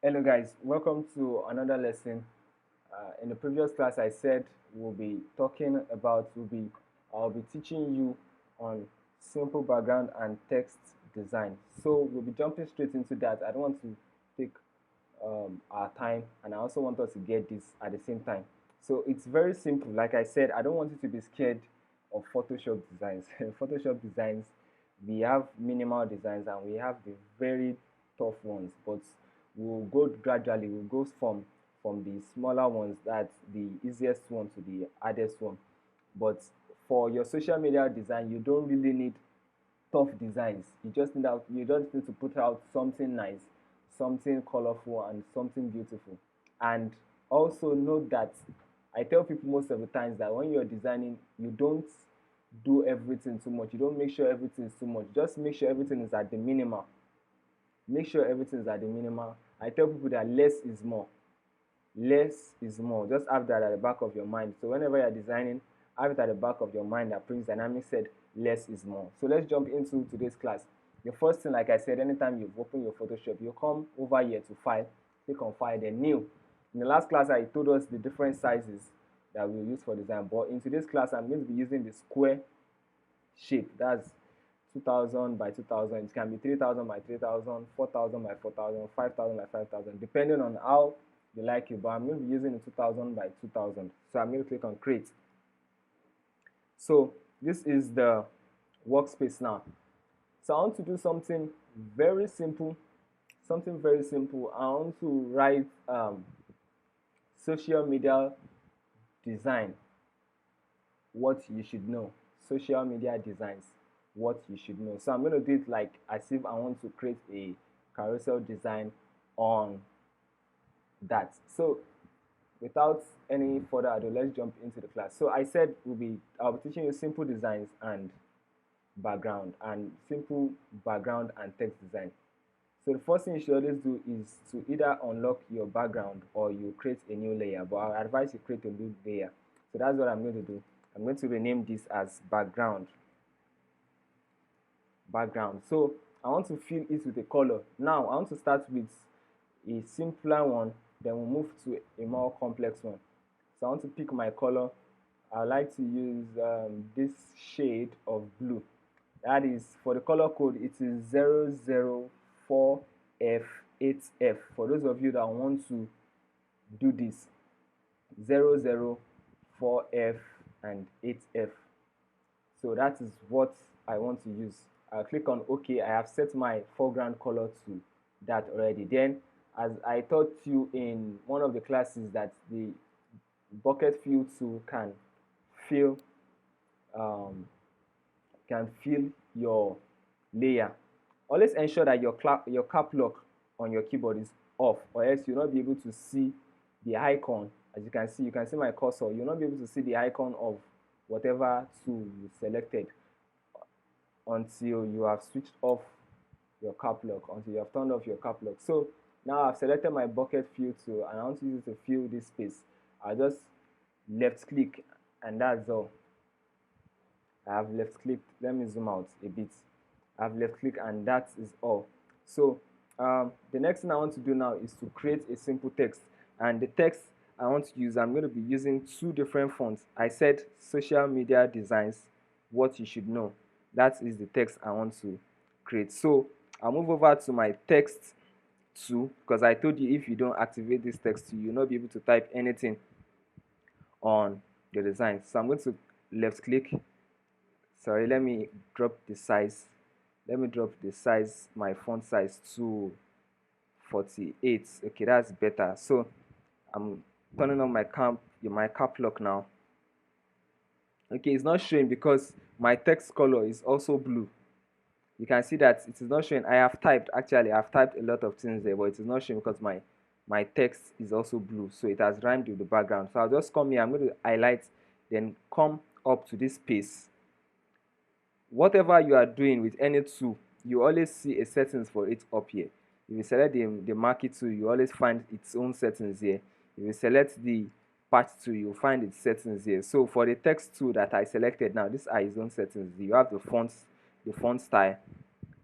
Hello guys, welcome to another lesson. In the previous class I said I'll be teaching you on simple background and text design. So we'll be jumping straight into that. I don't want to take our time, and I also want us to get this at the same time. So it's very simple. Like I said, I don't want you to be scared of Photoshop designs. Photoshop designs, we have minimal designs and we have the very tough ones, but we'll go gradually. We'll go from the smaller ones, that's the easiest one, to the hardest one. But for your social media design, you don't really need tough designs. You just need to put out something nice, something colorful, and something beautiful. And also note that I tell people most of the times that when you're designing, you don't do everything too much. You don't make sure everything is too much. Just make sure everything is at the minimal. Make sure everything is at the minimal. I tell people that less is more. Less is more. Just have that at the back of your mind. So whenever you're designing, have it at the back of your mind that PrinceDynamic said less is more. So let's jump into today's class. The first thing, like I said, anytime you've opened your Photoshop, you come over here to File, click on File, then New. In the last class, I told us the different sizes that we'll use for design. But in today's class, I'm going to be using the square shape. That's 2000 by 2000. It can be 3000 by 3000, 4000 by 4000, 5000 by 5000, depending on how you like it. But I'm going to be using the 2000 by 2000. So I'm going to click on Create. So this is the workspace now. So I want to do something very simple. Something very simple. I want to write social media design, what you should know. Social media designs, what you should know. So I'm going to do it like as if I want to create a carousel design on that. So without any further ado, let's jump into the class. So I said I'll be teaching you simple designs and simple background and text design. So the first thing you should always do is to either unlock your background or you create a new layer. But I advise you create a new layer. So that's what I'm going to do. I'm going to rename this as background. So I want to fill it with a color. Now I want to start with a simpler one, then we'll move to a more complex one. So I want to pick my color. I like to use this shade of blue. That is, for the color code, it is 004F8F. For those of you that want to do this, 004F and 8F. So that is what I want to use. I'll click on OK. I have set my foreground color to that already. Then, as I taught you in one of the classes, that the bucket fill tool can fill your layer. Always ensure that your cap lock on your keyboard is off, or else you'll not be able to see the icon. As you can see my cursor. You'll not be able to see the icon of whatever tool you selected until you have switched off your cap lock, until you have turned off your cap lock. So now I've selected my bucket fill tool and I want to use it to fill this space. I'll just left click and that's all. I have left clicked. Let me zoom out a bit. I have left click and that is all. So the next thing I want to do now is to create a simple text. And the text I want to use, I'm going to be using two different fonts. I said social media designs, what you should know. That is the text I want to create. So I'll move over to my text tool, because I told you if you don't activate this text tool, you'll not be able to type anything on the design. So I'm going to left click. Sorry, let me drop the size. My font size to 48. Okay, that's better. So I'm turning on my cap lock now. Okay, it's not showing because my text color is also blue. You can see that it is not showing. I've typed a lot of things there, but it is not showing because my text is also blue, so it has rhymed with the background. So I'll just come here. I'm going to highlight, then come up to this space. Whatever you are doing with any tool, you always see a settings for it up here. If you select the marquee tool, you always find its own settings here. If you select the patch tool, you'll find its settings here. So for the text tool that I selected now, these are its own settings. You have the font style,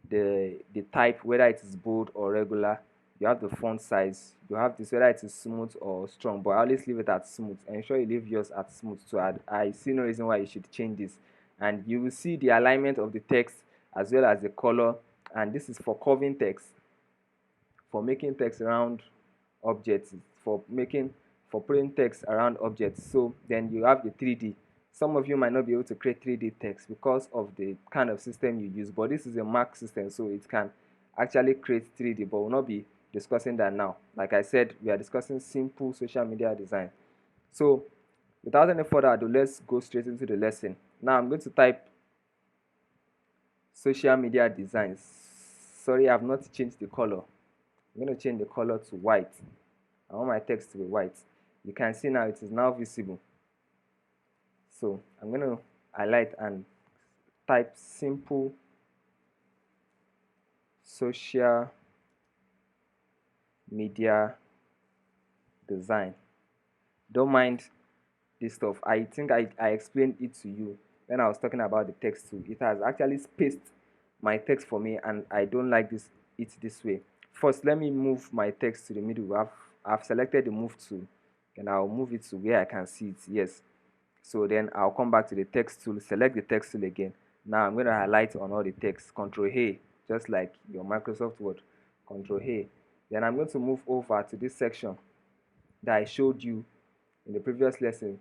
the type, whether it is bold or regular, you have the font size, you have this whether it is smooth or strong, but I always leave it at smooth. Ensure you leave yours at smooth. So I see no reason why you should change this. And you will see the alignment of the text as well as the color. And this is for curving text, for making text around objects, for putting text around objects. So then you have the 3D. Some of you might not be able to create 3D text because of the kind of system you use, but this is a Mac system, so it can actually create 3D, but we'll not be discussing that now. Like I said, we are discussing simple social media design. So without any further ado, let's go straight into the lesson. Now I'm going to type social media designs. Sorry, I've not changed the color. I'm going to change the color to white. I want my text to be white. You can see now it is now visible. So I'm going to highlight and type simple social media design. Don't mind this stuff. I think I explained it to you when I was talking about the text too. It has actually spaced my text for me, and I don't like it this way. First, let me move my text to the middle. I've selected the move tool, and I'll move it to where I can see it. Yes. So then I'll come back to the text tool, select the text tool again. Now I'm going to highlight on all the text, Control A, just like your Microsoft Word, Control A. Then I'm going to move over to this section that I showed you in the previous lesson.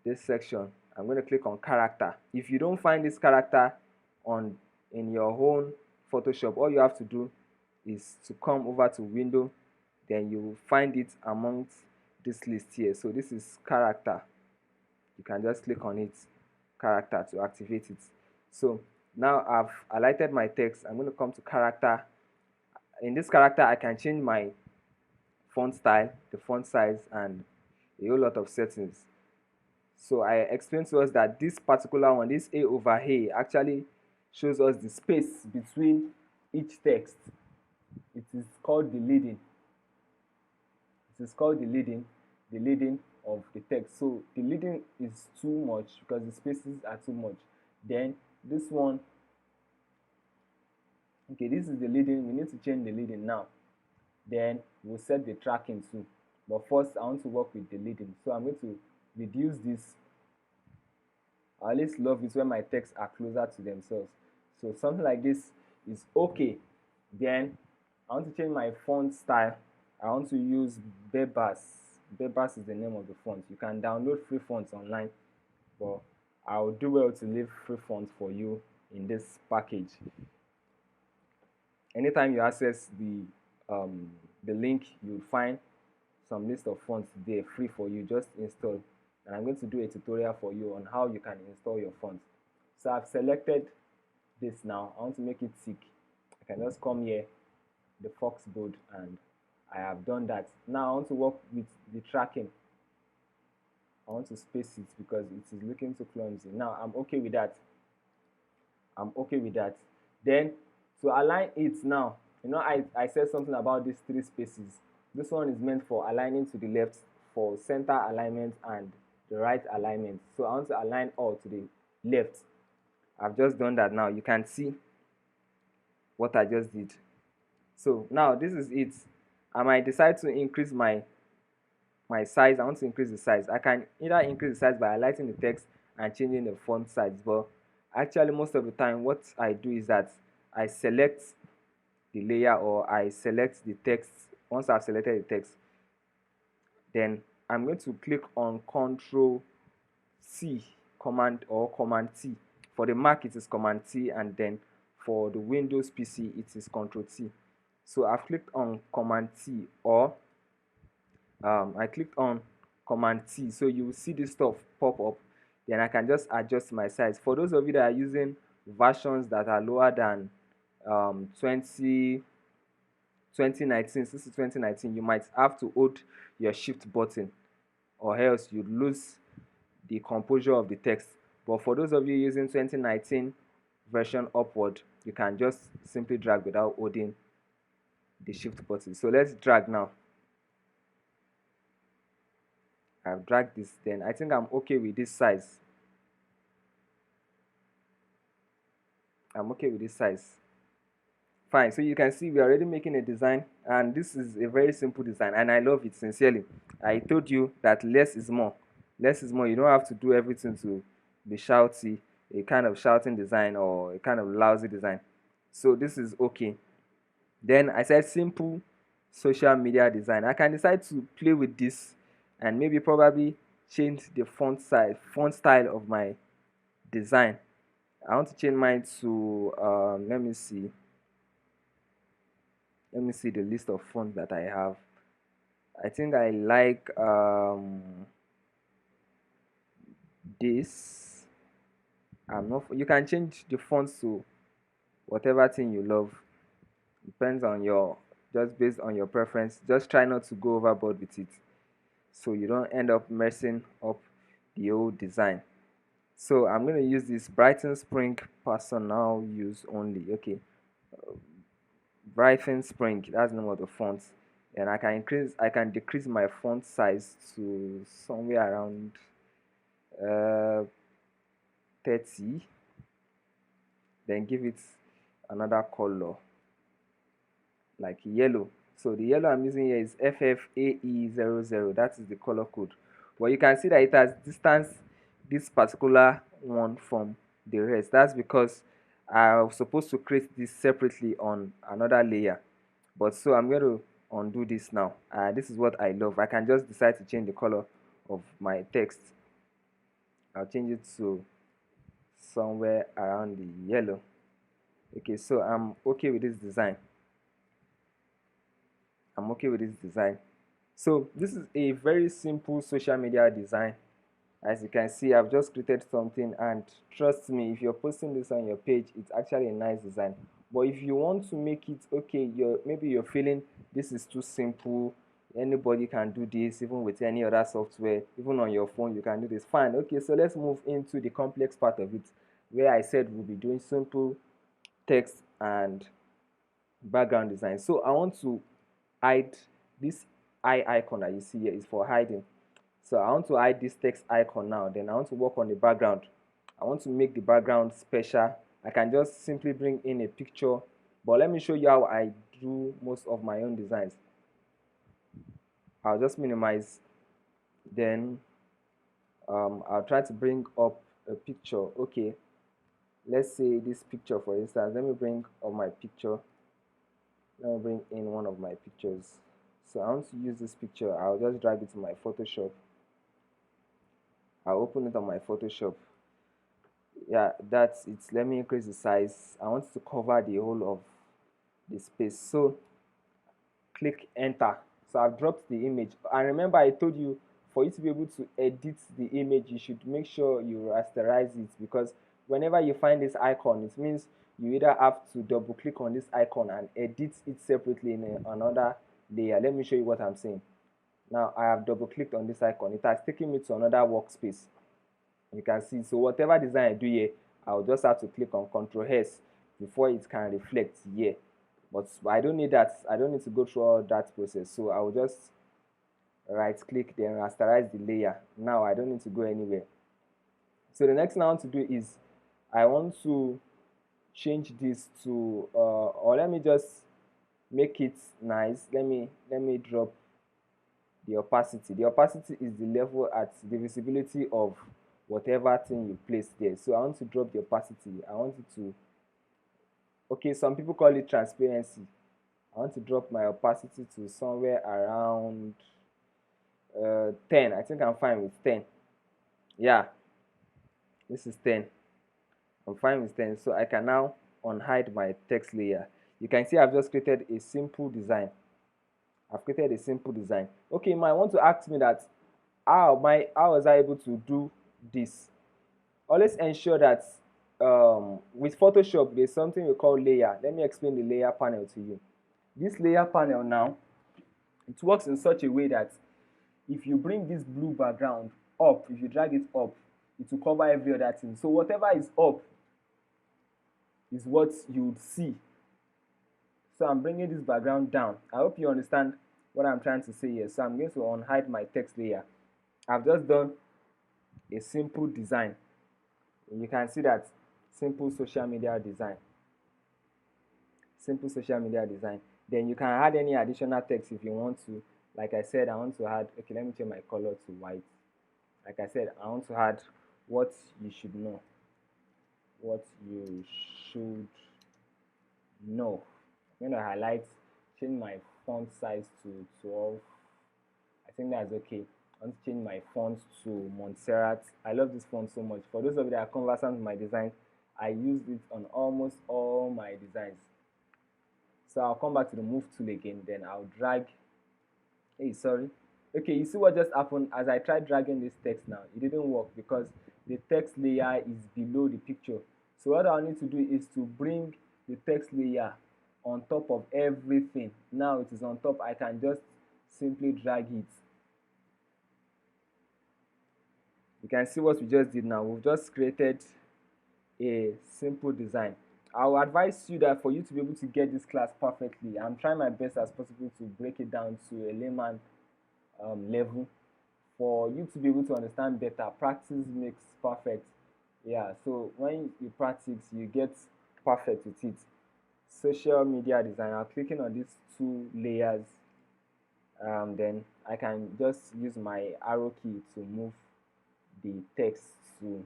This section, I'm going to click on character. If you don't find this character in your own Photoshop, all you have to do is to come over to Window, then you will find it amongst this list here. So this is character. You can just click on it, character, to activate it. So now I've highlighted my text. I'm going to come to character. In this character, I can change my font style, the font size, and a whole lot of settings. So I explained to us that this particular one, this A over A, actually shows us the space between each text. It is called the leading. It is called the leading of the text. So the leading is too much because the spaces are too much. Then this one, okay, this is the leading. We need to change the leading now. Then we'll set the tracking too. But first, I want to work with the leading. So I'm going to reduce this. I always love it when my texts are closer to themselves. So something like this is okay. Then I want to change my font style. I want to use Bebas. Bebas is the name of the font. You can download free fonts online, but I'll do well to leave free fonts for you in this package. Anytime you access the link, you'll find some list of fonts there free for you. Just install, and I'm going to do a tutorial for you on how you can install your fonts. So I've selected this now. I want to make it thick. I can just come here, the Fox board, and I have done that. Now I want to work with the tracking. I want to space it because it is looking too clumsy. Now I'm okay with that. I'm okay with that. Then to align it now, you know, I said something about these 3 spaces. This one is meant for aligning to the left, for center alignment and the right alignment. So I want to align all to the left. I've just done that now. You can see what I just did. So now this is it. I might decide to increase my size. I want to increase the size. I can either increase the size by highlighting the text and changing the font size, but actually most of the time what I do is that I select the layer, or I select the text. Once I've selected the text, then I'm going to click on Control C, Command T. For the Mac it is Command T, and then for the Windows PC it is Control T. So I've clicked on Command T, or I clicked on Command T. So you will see this stuff pop up. Then I can just adjust my size. For those of you that are using versions that are lower than 2019, this is 2019, you might have to hold your shift button, or else you lose the composure of the text. But for those of you using 2019 version upward, you can just simply drag without holding the shift button. So let's drag now. I've dragged this. Then I think I'm okay with this size. I'm okay with this size. Fine, so you can see we're already making a design, and this is a very simple design, and I love it sincerely. I told you that less is more. Less is more. You don't have to do everything to be shouty, a kind of shouting design or a kind of lousy design. So this is okay. Then I said simple social media design. I can decide to play with this and maybe probably change the font style of my design. I want to change mine to let me see the list of fonts that I have. I think I like this. I'm not. You can change the fonts to whatever thing you love. Depends on your, just based on your preference. Just try not to go overboard with it, so you don't end up messing up the whole design. So I'm going to use this Brighton Spring personal use only. Okay, Brighton Spring, that's the name of the font. And I can decrease my font size to somewhere around uh, 30. Then give it another color like yellow. So the yellow I'm using here is FFAE00. That is the color code. But you can see that it has distanced this particular one from the rest. That's because I was supposed to create this separately on another layer. But so I'm going to undo this now. This is what I love. I can just decide to change the color of my text. I'll change it to somewhere around the yellow. Okay, so I'm okay with this design. I'm okay with this design. So this is a very simple social media design. As you can see, I've just created something, and trust me, if you're posting this on your page, it's actually a nice design. But if you want to make it okay, maybe you're feeling this is too simple, anybody can do this, even with any other software, even on your phone you can do this, fine. Okay, so let's move into the complex part of it, where I said we'll be doing simple text and background design. So I want to hide this eye icon that you see here is for hiding. So I want to hide this text icon now. Then I want to work on the background. I want to make the background special. I can just simply bring in a picture, but let me show you how I do most of my own designs. I'll just minimize, then I'll try to bring up a picture. Okay, let's say this picture, for instance. Let me bring up my picture. Let me bring in one of my pictures. So I want to use this picture. I'll just drag it to my Photoshop. I'll open it on my Photoshop. Yeah, that's it. Let me increase the size. I want to cover the whole of the space. So click enter. So I've dropped the image. And remember, I told you, for you to be able to edit the image, you should make sure you rasterize it, because whenever you find this icon, it means you either have to double click on this icon and edit it separately in another layer. Let me show you what I'm saying. Now I have double clicked on this icon. It has taken me to another workspace. You can see, so whatever design I do here, I'll just have to click on Ctrl S before it can reflect here. But I don't need that. I don't need to go through all that process. So I will just right click, then rasterize the layer. Now I don't need to go anywhere. So the next thing I want to do is I want to change this to or let me just make it nice. Let me drop the opacity. The opacity is the level at the visibility of whatever thing you place there. So I want to drop the opacity. I want it to, okay, some people call it transparency. I want to drop my opacity to somewhere around 10. I think I'm fine with 10. Yeah, this is 10. I'm fine with 10. So I can now unhide my text layer. You can see I've just created a simple design. I've created a simple design. Okay, you might want to ask me that how was I able to do this? Always ensure that with Photoshop there's something we call layer. Let me explain the layer panel to you. This layer panel now, it works in such a way that if you bring this blue background up, if you drag it up, it will cover every other thing. So whatever is up is what you would see. So I'm bringing this background down. I hope you understand what I'm trying to say here. So I'm going to unhide my text layer. I've just done a simple design. And you can see that simple social media design. simple social media design. Then you can add any additional text if you want to. Like I said, I want to add, okay, let me change my color to white. Like I said, I want to add what you should know. What you should know. I'm going to highlight, change my font size to 12. I think that's okay. I want to change my font to Montserrat. I love this font so much. For those of you that are conversant with my designs, I use it on almost all my designs. So I'll come back to the move tool again, then I'll drag. Hey, sorry. Okay, you see what just happened as I tried dragging this text now? It didn't work because the text layer is below the picture. So what I'll need to do is to bring the text layer on top of everything. Now it is on top. I can just simply drag it. You can see what we just did now. We've just created a simple design. I will advise you that for you to be able to get this class perfectly, I'm trying my best as possible to break it down to a layman level for you to be able to understand better. Practice makes perfect. Yeah, so when you practice, you get perfect with it. Social media design, I'm clicking on these two layers. Then I can just use my arrow key to move the text to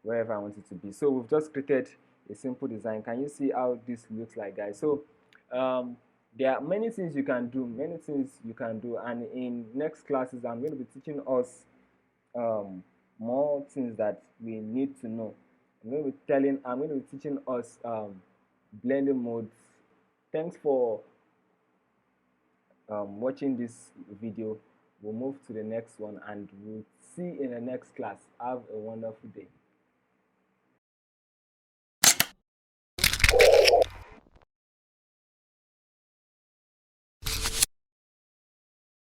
wherever I want it to be. So we've just created a simple design. Can you see how this looks like, guys? So there are many things you can do, and in next classes I'm going to be teaching us more things that we need to know. I'm going to be teaching us blending modes. Thanks for watching this video. We'll move to the next one and we'll see in the next class. Have a wonderful day.